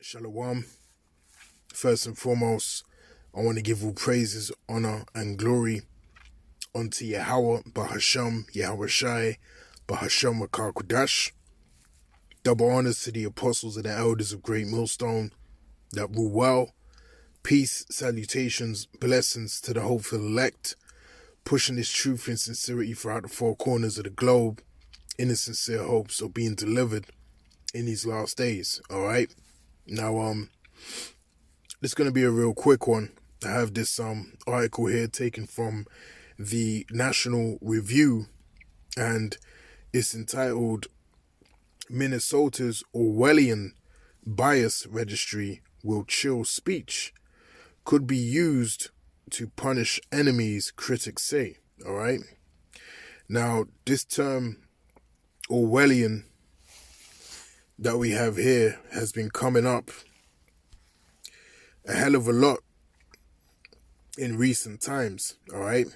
Shalom. First and foremost, I want to give all praises, honor, and glory unto Yahweh, Bahasham, Yahweh Shai, Bahasham Makar Kodash. Double honors to the apostles and the elders of Great Millstone that rule well. Peace, salutations, blessings to the hopeful elect, pushing this truth and sincerity throughout the four corners of the globe in the sincere hopes of being delivered in these last days. All right. Now, it's going to be a real quick one. I have this article here taken from the National Review, and it's entitled Minnesota's Orwellian Bias Registry Will Chill Speech. Could be used to punish enemies, critics say. All right. Now, this term Orwellian that we have here has been coming up a hell of a lot in recent times, all right?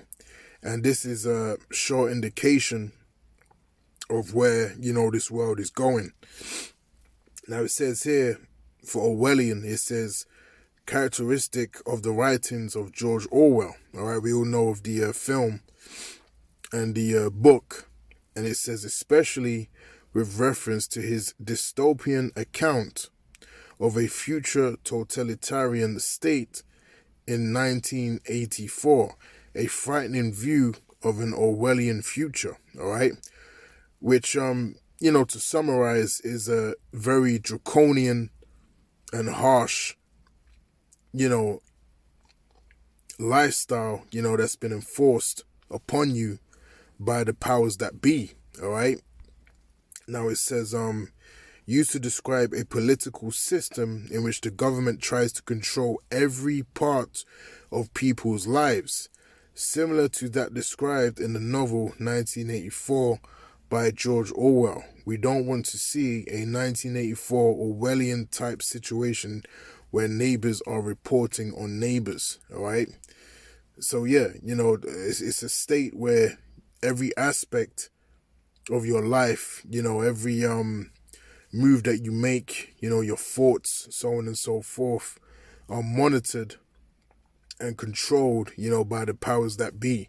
And this is a short indication of where, this world is going. Now it says here, for Orwellian, it says, characteristic of the writings of George Orwell, all right? We all know of the film and the book, and it says especially with reference to his dystopian account of a future totalitarian state in 1984, a frightening view of an Orwellian future, all right? Which, to summarize, is a very draconian and harsh, lifestyle, that's been enforced upon you by the powers that be, all right? Now it says, used to describe a political system in which the government tries to control every part of people's lives, similar to that described in the novel 1984 by George Orwell. We don't want to see a 1984 Orwellian type situation where neighbors are reporting on neighbors, all right? So yeah, it's a state where every aspect of your life, every move that you make, your thoughts, so on and so forth, are monitored and controlled, by the powers that be.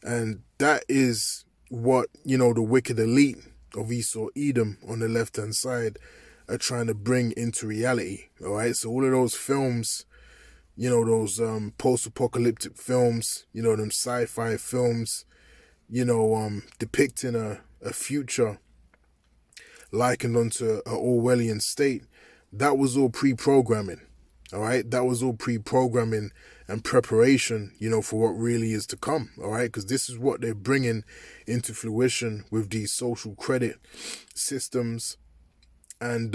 And that is what, the wicked elite of Esau Edom on the left-hand side are trying to bring into reality, all right? So all of those films, those post-apocalyptic films, them sci-fi films, depicting a future likened onto an Orwellian state, that was all pre-programming, all right? That was all pre-programming and preparation, for what really is to come, all right? Because this is what they're bringing into fruition with these social credit systems and,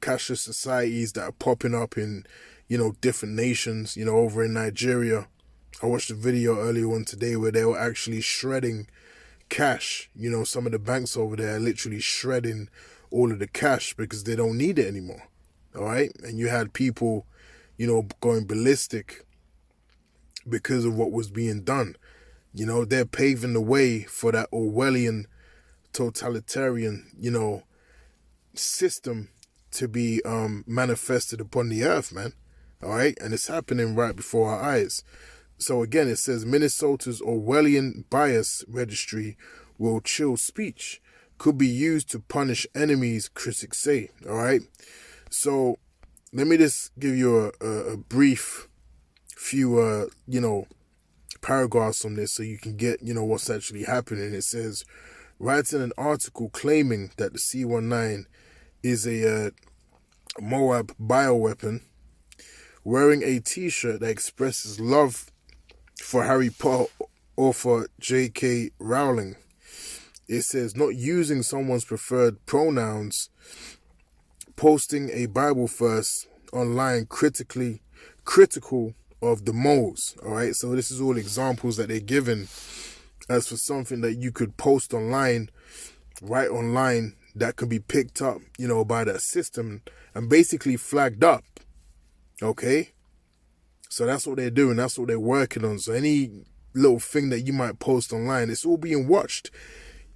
cashless societies that are popping up in, different nations, over in Nigeria. I watched a video earlier on today where they were actually shredding cash. Some of the banks over there are literally shredding all of the cash because they don't need it anymore. All right. And you had people, going ballistic because of what was being done. They're paving the way for that Orwellian totalitarian, system to be manifested upon the earth, man. All right. And it's happening right before our eyes. So again, it says Minnesota's Orwellian Bias Registry will chill speech. Could be used to punish enemies, critics say. All right. So let me just give you a brief few, paragraphs on this so you can get, what's actually happening. It says, writing an article claiming that the C-19 is a Moab bioweapon, wearing a t-shirt that expresses love for Harry Potter author J.K. Rowling. It says not using someone's preferred pronouns, posting a Bible verse online critical of the moles. All right, so this is all examples that they're given as for something that you could post online, write online, that could be picked up, by that system and basically flagged up. Okay. So that's what they're doing. That's what they're working on. So any little thing that you might post online, it's all being watched.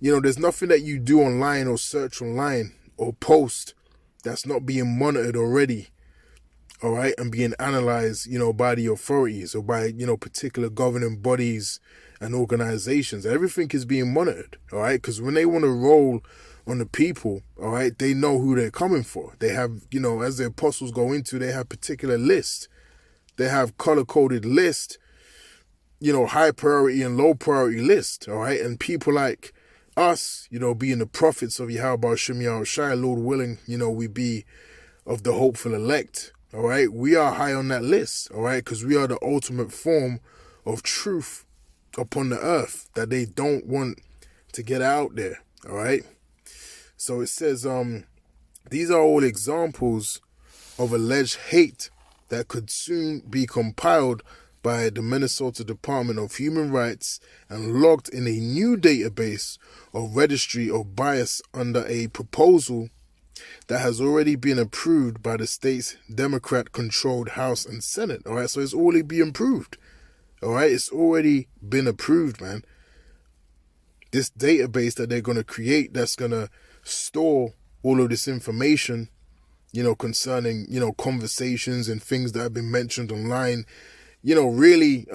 There's nothing that you do online or search online or post that's not being monitored already, all right, and being analyzed, by the authorities or by, particular governing bodies and organizations. Everything is being monitored, all right, because when they want to roll on the people, all right, they know who they're coming for. They have, as the apostles go into, they have particular lists. They have color-coded lists, high priority and low priority list, all right? And people like us, being the prophets of Yahweh Shem Shai, Lord willing, we be of the hopeful elect, all right? We are high on that list, all right? Because we are the ultimate form of truth upon the earth that they don't want to get out there, all right? So it says, these are all examples of alleged hate that could soon be compiled by the Minnesota Department of Human Rights and logged in a new database of registry of bias under a proposal that has already been approved by the state's Democrat-controlled House and Senate. All right, so it's already been approved. All right, it's already been approved, man. This database that they're going to create that's going to store all of this information, concerning, conversations and things that have been mentioned online, really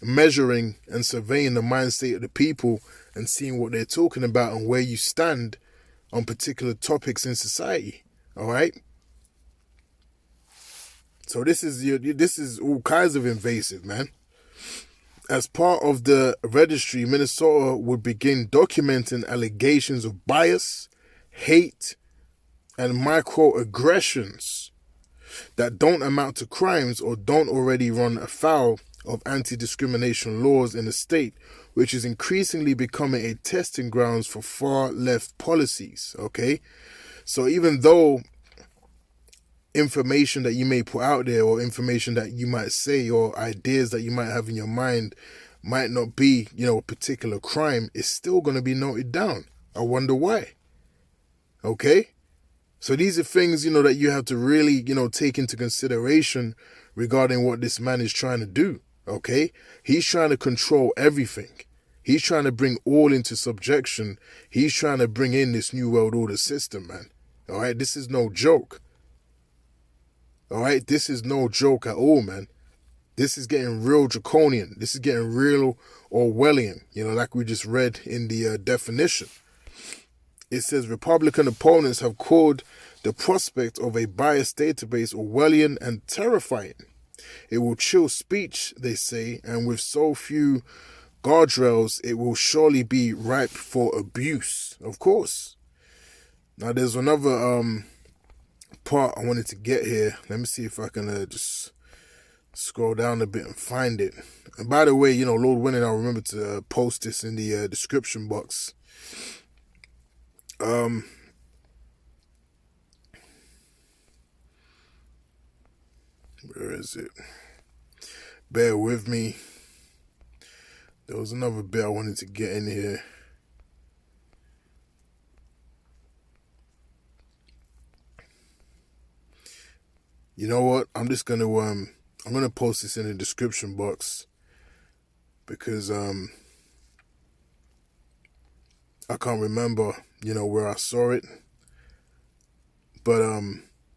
measuring and surveying the mind state of the people and seeing what they're talking about and where you stand on particular topics in society. All right. So this is all kinds of invasive, man. As part of the registry, Minnesota would begin documenting allegations of bias, hate, and microaggressions that don't amount to crimes or don't already run afoul of anti-discrimination laws in the state, which is increasingly becoming a testing grounds for far left policies, okay? So even though information that you may put out there or information that you might say or ideas that you might have in your mind might not be, a particular crime, it's still going to be noted down. I wonder why. Okay? So these are things, that you have to really, take into consideration regarding what this man is trying to do. Okay? He's trying to control everything. He's trying to bring all into subjection. He's trying to bring in this new world order system, man. All right? This is no joke. All right? This is no joke at all, man. This is getting real draconian. This is getting real Orwellian, like we just read in the definition. It says Republican opponents have called the prospect of a biased database Orwellian and terrifying. It will chill speech, they say, and with so few guardrails, it will surely be ripe for abuse. Of course. Now, there's another part I wanted to get here. Let me see if I can just scroll down a bit and find it. And by the way, Lord willing, I'll remember to post this in the description box. Where is it? Bear with me. There was another bit I wanted to get in here. You know what? I'm just gonna I'm gonna post this in the description box because I can't remember, where I saw it. But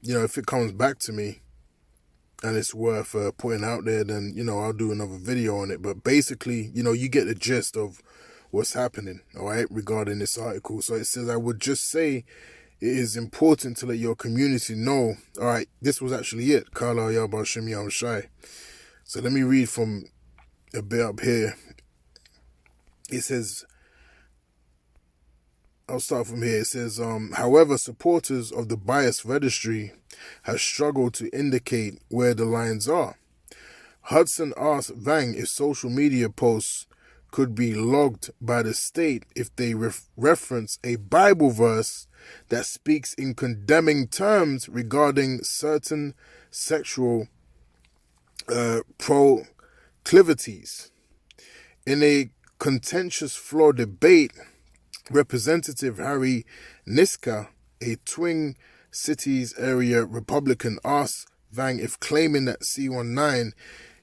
if it comes back to me and it's worth putting out there, then I'll do another video on it. But basically, you get the gist of what's happening, all right, regarding this article. So it says, I would just say it is important to let your community know. All right, this was actually it. Kala Yaba Shem Yam Shai. So let me read from a bit up here. It says, I'll start from here. It says, however, supporters of the bias registry have struggled to indicate where the lines are. Hudson asked Vang if social media posts could be logged by the state if they reference a Bible verse that speaks in condemning terms regarding certain sexual proclivities. In a contentious floor debate, Representative Harry Niska, a Twin Cities area Republican, asked Vang if claiming that C-19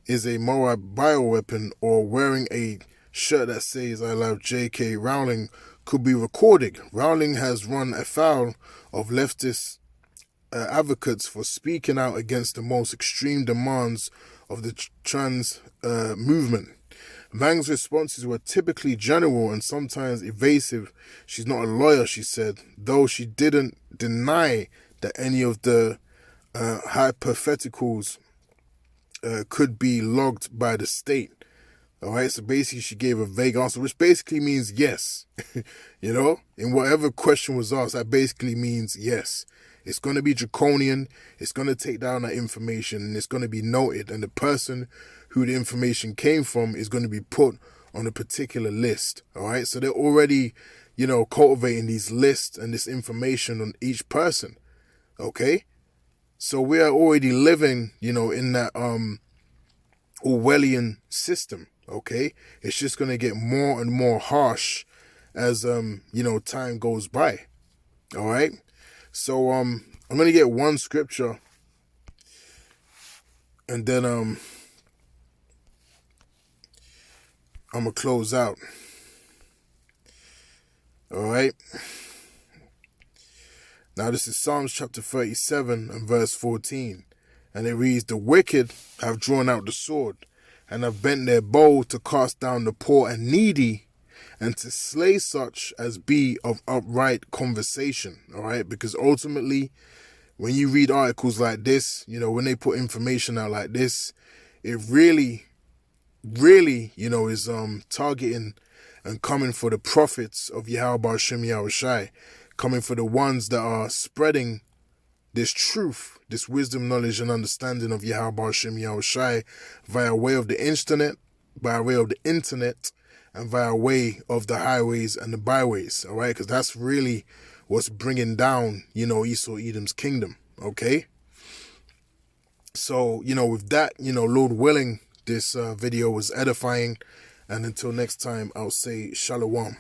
is a Moab bioweapon or wearing a shirt that says I love J.K. Rowling could be recorded. Rowling has run afoul of leftist advocates for speaking out against the most extreme demands of the trans movement. Vang's responses were typically general and sometimes evasive. She's not a lawyer, she said, though she didn't deny that any of the hypotheticals could be logged by the state. All right, so basically she gave a vague answer, which basically means yes. You know, in whatever question was asked, that basically means yes. It's going to be draconian, it's going to take down that information, and it's going to be noted, and the person who the information came from is going to be put on a particular list. All right, so they're already, you know, cultivating these lists and this information on each person. Okay, so we are already living, you know, in that Orwellian system. Okay, it's just going to get more and more harsh as you know, time goes by. All right, so I'm going to get one scripture, and then I'm going to close out. All right, now this is Psalms chapter 37 and verse 14, and it reads, "The wicked have drawn out the sword and have bent their bow to cast down the poor and needy, and to slay such as be of upright conversation." All right, because ultimately, when you read articles like this, you know, when they put information out like this, it really, you know, is targeting and coming for the prophets of Yahweh Shem Yahushai, coming for the ones that are spreading this truth, this wisdom, knowledge, and understanding of Yahweh Shem Yahushai via way of the internet, by way of the internet, and via way of the highways and the byways. All right, because that's really what's bringing down, you know, Esau Edom's kingdom. Okay, so, you know, with that, you know, Lord willing, this video was edifying, and until next time, I'll say shalom.